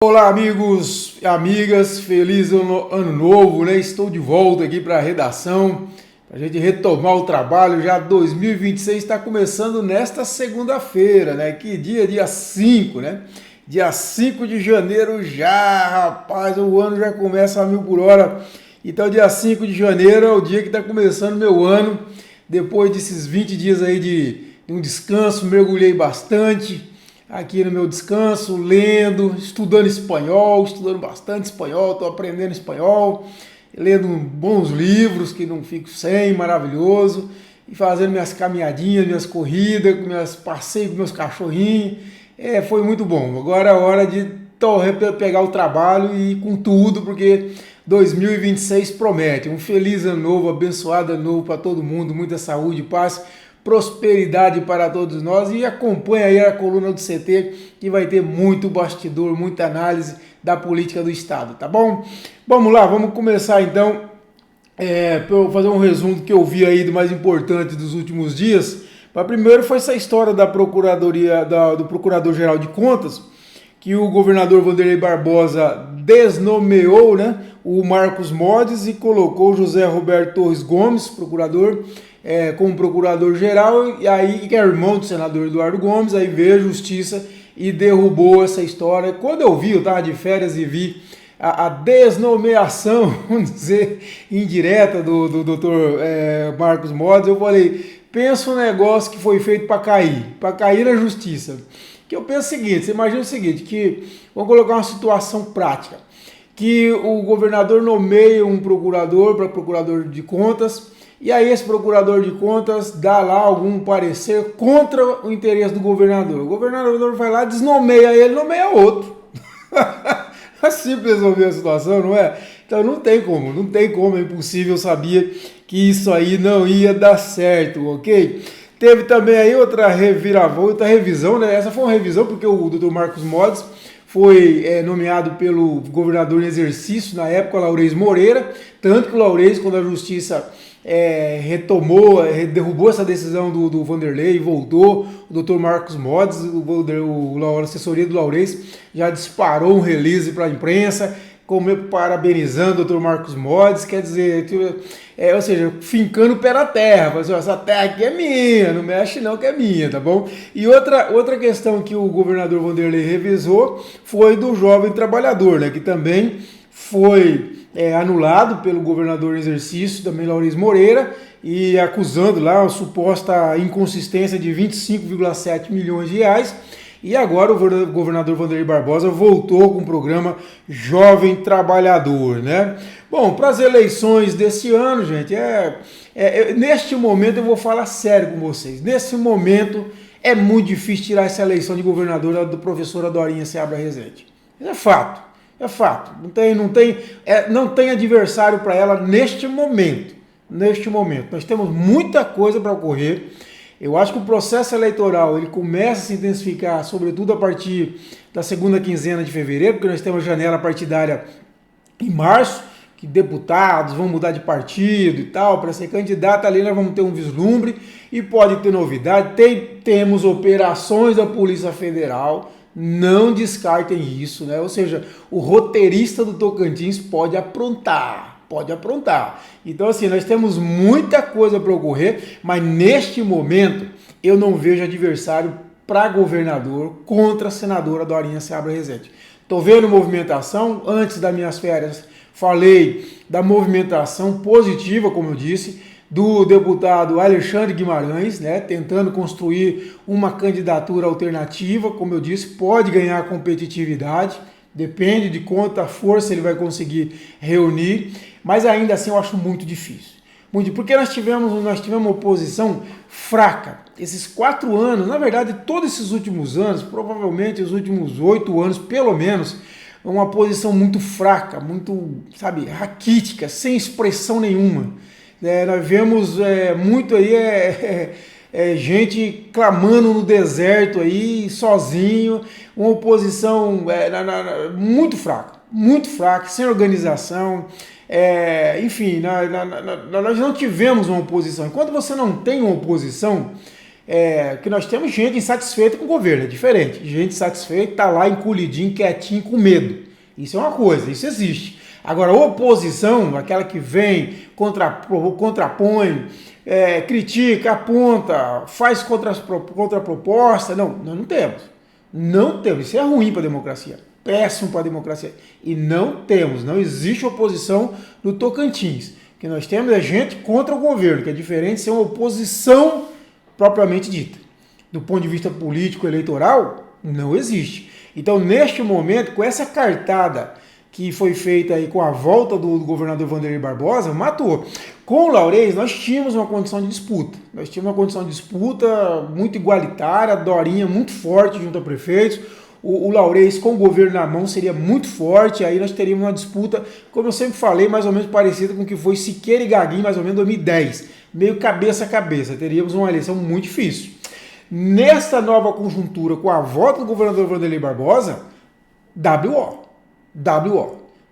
Olá, amigos e amigas, feliz ano novo, né? Estou de volta aqui para a redação, para a gente retomar o trabalho. Já 2026 está começando nesta segunda-feira, né? Que dia 5, né? Dia 5 de janeiro já, rapaz, o ano já começa a 1.000 por hora. Então, dia 5 de janeiro é o dia que está começando meu ano. Depois desses 20 dias aí de um descanso, mergulhei bastante aqui no meu descanso, lendo, estudando bastante espanhol, estou aprendendo espanhol, lendo bons livros que não fico sem, maravilhoso, e fazendo minhas caminhadinhas, minhas corridas, meus passeios com meus cachorrinhos. Foi muito bom. Agora é a hora de pegar o trabalho e ir com tudo, porque 2026 promete. Um feliz ano novo, abençoado ano novo para todo mundo, muita saúde, paz, prosperidade para todos nós, e acompanha aí a coluna do CT, que vai ter muito bastidor, muita análise da política do Estado, tá bom? Vamos lá, vamos começar então, para eu fazer um resumo do que eu vi aí do mais importante dos últimos dias. Mas primeiro foi essa história da Procuradoria, do Procurador-Geral de Contas, que o governador Wanderlei Barbosa desnomeou, né, o Marcos Modes e colocou José Roberto Torres Gomes, procurador, como procurador-geral, e aí que é irmão do senador Eduardo Gomes. Aí veio a justiça e derrubou essa história. Quando eu estava de férias e vi a desnomeação, vamos dizer, indireta do doutor Marcos Modes, eu falei, pensa um negócio que foi feito para cair na justiça. Que eu penso o seguinte, você imagina o seguinte, que vamos colocar uma situação prática, que o governador nomeia um procurador para procurador de contas, e aí esse procurador de contas dá lá algum parecer contra o interesse do governador. O governador vai lá, desnomeia ele, nomeia outro. É simples resolver a situação, não é? Então não tem como, é impossível, eu sabia que isso aí não ia dar certo, ok? Teve também aí outra reviravolta, outra revisão, né? Essa foi uma revisão porque o Dr. Marcos Modes foi nomeado pelo governador em exercício, na época, Laurez Moreira, tanto que o Laurez, quando a justiça derrubou essa decisão do Wanderlei e voltou, o Dr. Marcos Modes, a assessoria do Laurez, já disparou um release para a imprensa, parabenizando o Dr. Marcos Modes, quer dizer, ou seja, fincando o pé na terra, falando assim, essa terra aqui é minha, não mexe não que é minha, tá bom? E outra questão que o governador Wanderlei revisou foi do jovem trabalhador, né, que também foi anulado pelo governador em exercício, também Laurez Moreira, e acusando lá a suposta inconsistência de 25,7 milhões de reais. E agora o governador Wanderlei Barbosa voltou com o programa Jovem Trabalhador, né? Bom, para as eleições desse ano, gente, neste momento eu vou falar sério com vocês. Nesse momento é muito difícil tirar essa eleição de governador da professora Dorinha Seabra Rezende. Isso é fato, é fato. Não tem adversário para ela neste momento. Neste momento. Nós temos muita coisa para ocorrer. Eu acho que o processo eleitoral ele começa a se intensificar, sobretudo a partir da segunda quinzena de fevereiro, porque nós temos janela partidária em março, que deputados vão mudar de partido e tal, para ser candidato ali nós vamos ter um vislumbre e pode ter novidade. Temos operações da Polícia Federal, não descartem isso, né? Ou seja, o roteirista do Tocantins pode aprontar. Então, assim, nós temos muita coisa para ocorrer, mas neste momento eu não vejo adversário para governador contra a senadora Dorinha Seabra Rezende. Estou vendo movimentação. Antes das minhas férias falei da movimentação positiva, como eu disse, do deputado Alexandre Guimarães, né, tentando construir uma candidatura alternativa, como eu disse, pode ganhar competitividade, depende de quanta força ele vai conseguir reunir, mas ainda assim eu acho muito difícil. Porque nós tivemos uma oposição fraca. Esses 4 anos, na verdade, todos esses últimos anos, provavelmente os últimos 8 anos, pelo menos, uma posição muito fraca, muito, raquítica, sem expressão nenhuma. Nós vemos muito aí gente clamando no deserto aí, sozinho, uma oposição muito fraca, sem organização. Enfim, nós não tivemos uma oposição. Enquanto você não tem uma oposição, que nós temos gente insatisfeita com o governo, é diferente. Gente insatisfeita está lá encolhidinho, quietinho, com medo. Isso é uma coisa, isso existe. Agora, a oposição, aquela que vem, contrapõe, critica, aponta, faz contraproposta, não, nós não temos. Não temos, isso é ruim para a democracia, péssimo para a democracia. E não existe oposição no Tocantins. O que nós temos é gente contra o governo, que é diferente de ser uma oposição propriamente dita. Do ponto de vista político, eleitoral, não existe. Então, neste momento, com essa cartada que foi feita aí com a volta do governador Wanderlei Barbosa, matou. Com o Laurez, nós tínhamos uma condição de disputa. Nós tínhamos uma condição de disputa muito igualitária, a Dorinha muito forte junto a prefeitos. O Laurez com o governo na mão seria muito forte, aí nós teríamos uma disputa, como eu sempre falei, mais ou menos parecida com o que foi Siqueira e Gaguinho, mais ou menos em 2010. Meio cabeça a cabeça, teríamos uma eleição muito difícil. Nesta nova conjuntura, com a volta do governador Wanderlei Barbosa, WO.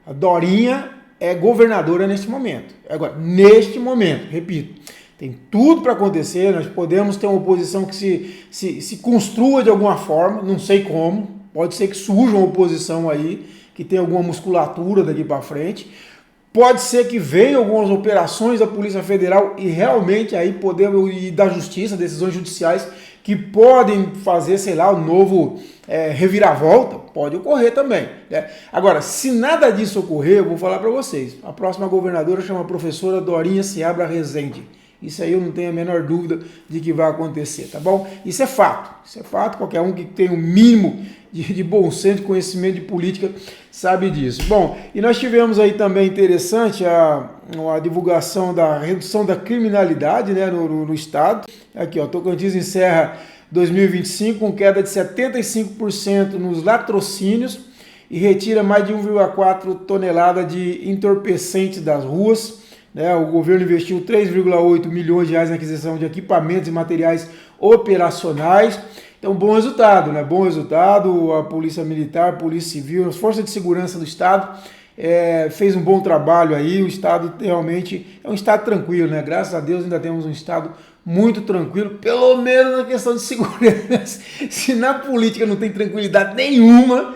A Dorinha é governadora neste momento. Agora, neste momento, repito, tem tudo para acontecer, nós podemos ter uma oposição que se construa de alguma forma, não sei como, pode ser que surja uma oposição aí, que tenha alguma musculatura daqui para frente, pode ser que venham algumas operações da Polícia Federal e realmente aí podemos, e da Justiça, decisões judiciais, que podem fazer, sei lá, um novo reviravolta, pode ocorrer também. Né? Agora, se nada disso ocorrer, eu vou falar para vocês, a próxima governadora chama a professora Dorinha Seabra Rezende. Isso aí eu não tenho a menor dúvida de que vai acontecer, tá bom? Isso é fato, qualquer um que tem o mínimo de bom senso, de conhecimento de política, sabe disso. Bom, e nós tivemos aí também interessante a divulgação da redução da criminalidade, né, no estado. Aqui, ó, Tocantins encerra 2025 com queda de 75% nos latrocínios e retira mais de 1,4 tonelada de entorpecentes das ruas. O governo investiu 3,8 milhões de reais na aquisição de equipamentos e materiais operacionais. Então, bom resultado, né? Bom resultado. A Polícia Militar, a Polícia Civil, as Forças de Segurança do Estado fez um bom trabalho aí. O Estado realmente é um Estado tranquilo, né? Graças a Deus ainda temos um Estado muito tranquilo, pelo menos na questão de segurança. Se na política não tem tranquilidade nenhuma,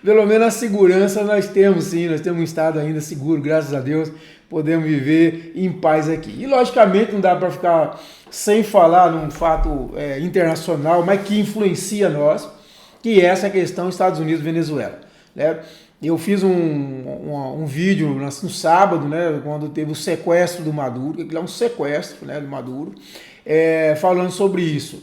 pelo menos a segurança nós temos sim, nós temos um estado ainda seguro, graças a Deus, podemos viver em paz aqui. E logicamente não dá para ficar sem falar num fato internacional, mas que influencia nós, que é essa questão Estados Unidos-Venezuela. Né? Eu fiz um vídeo no sábado, né, quando teve o sequestro do Maduro, que é um sequestro, né, do Maduro, falando sobre isso.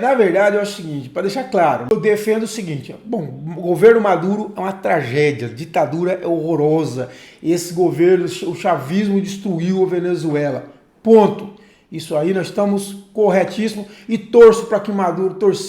Na verdade, eu acho o seguinte, para deixar claro, eu defendo o seguinte, bom, o governo Maduro é uma tragédia, a ditadura é horrorosa, esse governo, o chavismo destruiu a Venezuela, ponto. Isso aí nós estamos corretíssimos e torci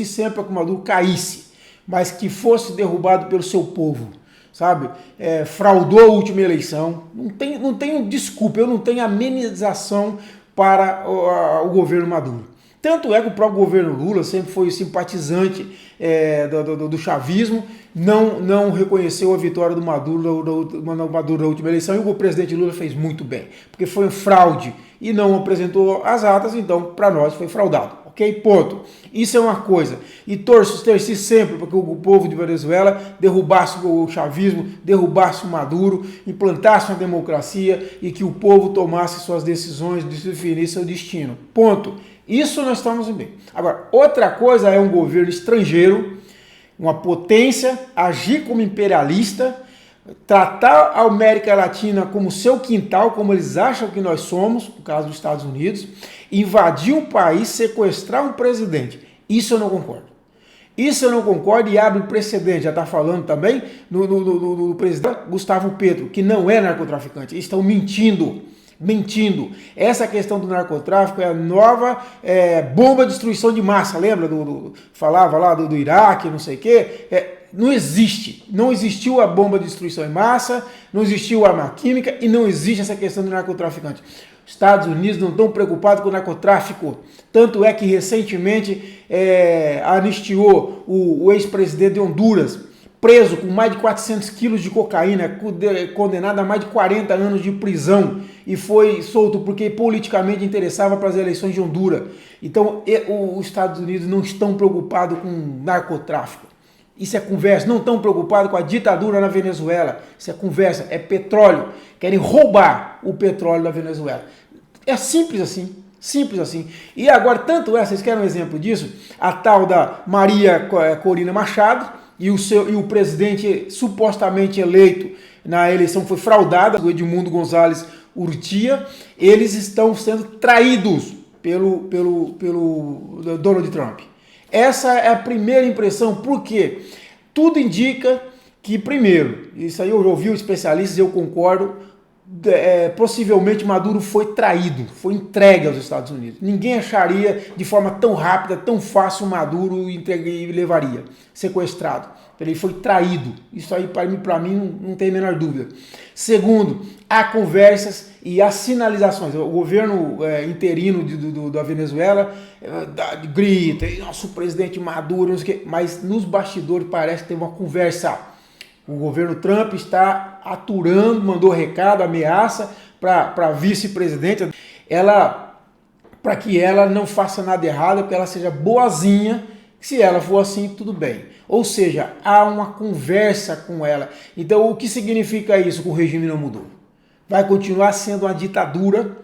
sempre para que o Maduro caísse, mas que fosse derrubado pelo seu povo. Sabe, fraudou a última eleição, não tenho desculpa, eu não tenho amenização para o governo Maduro. Tanto é que o próprio governo Lula sempre foi simpatizante do chavismo, não reconheceu a vitória do Maduro na última eleição, e o presidente Lula fez muito bem, porque foi um fraude e não apresentou as atas, então para nós foi fraudado. Ok? Ponto. Isso é uma coisa. E torci sempre para que o povo de Venezuela derrubasse o chavismo, derrubasse o Maduro, implantasse uma democracia e que o povo tomasse suas decisões, definisse seu destino. Ponto. Isso nós estamos bem. Agora, outra coisa é um governo estrangeiro, uma potência, agir como imperialista, tratar a América Latina como seu quintal, como eles acham que nós somos, no caso dos Estados Unidos, invadir um país, sequestrar um presidente. Isso eu não concordo. Isso eu não concordo e abre precedente. Já está falando também no presidente Gustavo Petro, que não é narcotraficante. Eles estão mentindo. Essa questão do narcotráfico é a nova bomba de destruição de massa. Lembra? Falava lá do Iraque, não sei o quê. Não existe. Não existiu a bomba de destruição em massa, não existiu a arma química e não existe essa questão do narcotraficante. Os Estados Unidos não estão preocupados com o narcotráfico. Tanto é que recentemente anistiou o ex-presidente de Honduras, preso com mais de 400 quilos de cocaína, condenado a mais de 40 anos de prisão e foi solto porque politicamente interessava para as eleições de Honduras. Então, os Estados Unidos não estão preocupados com narcotráfico. Isso é conversa. Não estão preocupados com a ditadura na Venezuela. Isso é conversa, é petróleo. Querem roubar o petróleo da Venezuela. É simples assim. Simples assim. E agora, tanto é, vocês querem um exemplo disso? A tal da Maria Corina Machado e o presidente supostamente eleito na eleição foi fraudada, o Edmundo Gonzalez Urrutia, eles estão sendo traídos pelo Donald Trump. Essa é a primeira impressão, porque tudo indica que, primeiro, isso aí eu ouvi os especialistas, eu concordo, possivelmente Maduro foi traído, foi entregue aos Estados Unidos. Ninguém acharia de forma tão rápida, tão fácil Maduro e levaria, sequestrado. Ele foi traído. Isso aí para mim não tem a menor dúvida. Segundo, há conversas e há sinalizações. O governo interino da Venezuela grita, nosso presidente Maduro, não sei o quê, mas nos bastidores parece que tem uma conversa. O governo Trump está aturando, mandou recado, ameaça para a vice-presidente, para que ela não faça nada errado, que ela seja boazinha. Se ela for assim, tudo bem. Ou seja, há uma conversa com ela. Então, o que significa isso? Que o regime não mudou. Vai continuar sendo uma ditadura,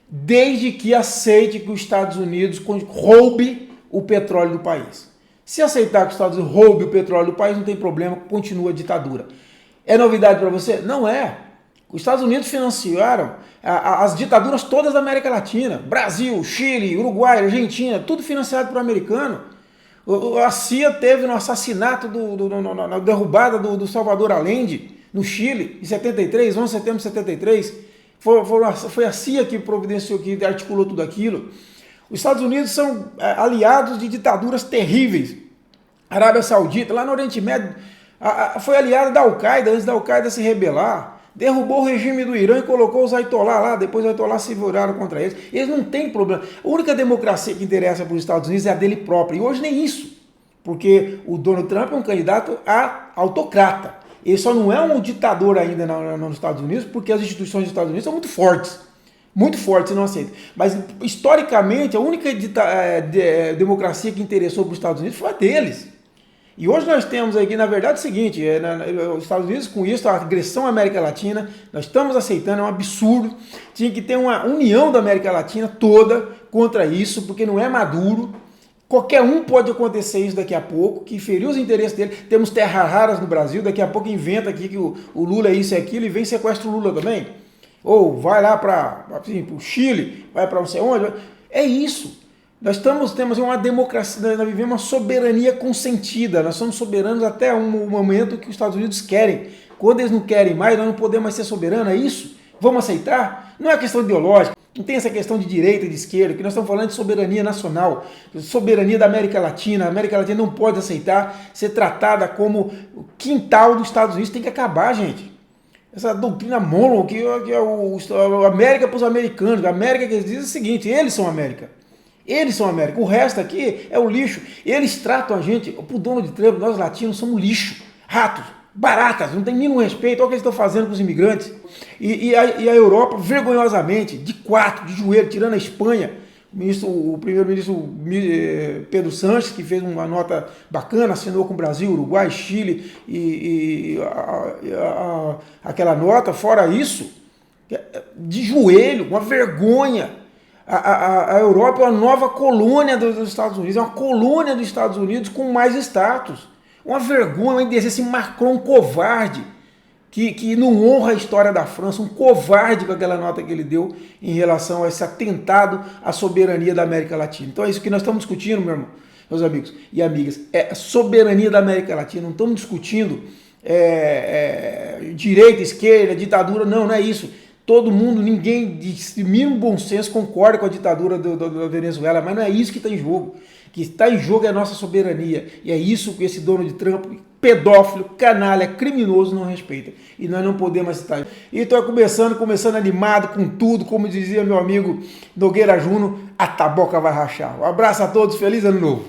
desde que aceite que os Estados Unidos roube o petróleo do país. Se aceitar que os Estados Unidos roube o petróleo do país, não tem problema, continua a ditadura. É novidade para você? Não é. Os Estados Unidos financiaram as ditaduras todas da América Latina. Brasil, Chile, Uruguai, Argentina, tudo financiado por americano. A CIA teve no assassinato, na derrubada do Salvador Allende, no Chile, em 73, 11 de setembro de 73. Foi a CIA que providenciou, que articulou tudo aquilo. Os Estados Unidos são aliados de ditaduras terríveis. A Arábia Saudita, lá no Oriente Médio, foi aliado da Al-Qaeda, antes da Al-Qaeda se rebelar. Derrubou o regime do Irã e colocou os Ayatollah lá, depois os Ayatollah se viraram contra eles. Eles não têm problema. A única democracia que interessa para os Estados Unidos é a dele próprio. E hoje nem isso, porque o Donald Trump é um candidato a autocrata. Ele só não é um ditador ainda nos Estados Unidos, porque as instituições dos Estados Unidos são muito fortes. Muito fortes, você não aceita. Mas, historicamente, a única democracia que interessou para os Estados Unidos foi a deles. E hoje nós temos aqui, na verdade, o seguinte, os Estados Unidos, com isso, a agressão à América Latina, nós estamos aceitando, é um absurdo. Tinha que ter uma união da América Latina toda contra isso, porque não é Maduro. Qualquer um pode acontecer isso daqui a pouco, que feriu os interesses dele. Temos terras raras no Brasil, daqui a pouco inventa aqui que o Lula é isso e aquilo, e vem e sequestra o Lula também. Ou vai lá para o Chile, vai para não sei onde. É isso. Nós temos uma democracia, nós vivemos uma soberania consentida, nós somos soberanos até um momento que os Estados Unidos querem. Quando eles não querem mais, nós não podemos mais ser soberanos, é isso? Vamos aceitar? Não é questão ideológica, não tem essa questão de direita e de esquerda, que nós estamos falando de soberania nacional, soberania da América Latina. A América Latina não pode aceitar ser tratada como o quintal dos Estados Unidos, tem que acabar, gente. Essa doutrina Monroe, que é a América para os americanos, a América que eles dizem é o seguinte, eles são América. Eles são América, o resto aqui é o lixo. Eles tratam a gente, pro Donald Trump, nós latinos somos lixo, ratos, baratas, não tem mínimo respeito. Olha o que eles estão fazendo com os imigrantes. E a Europa, vergonhosamente, de joelho, tirando a Espanha, o primeiro-ministro Pedro Sánchez, que fez uma nota bacana, assinou com o Brasil, Uruguai, Chile, aquela nota. Fora isso, de joelho, uma vergonha. A Europa é uma nova colônia dos Estados Unidos, é uma colônia dos Estados Unidos com mais status. Uma vergonha, uma indecência. Esse Macron, um covarde, que não honra a história da França, um covarde com aquela nota que ele deu em relação a esse atentado à soberania da América Latina. Então é isso que nós estamos discutindo, meus amigos e amigas, é a soberania da América Latina. Não estamos discutindo direita, esquerda, ditadura, não é isso. Todo mundo, ninguém de mínimo bom senso concorda com a ditadura da Venezuela, mas não é isso que está em jogo. O que está em jogo é a nossa soberania. E é isso que esse Donald Trump, pedófilo, canalha, criminoso, não respeita. E nós não podemos estar. E estou começando animado com tudo, como dizia meu amigo Nogueira Júnior, a taboca vai rachar. Um abraço a todos, feliz ano novo.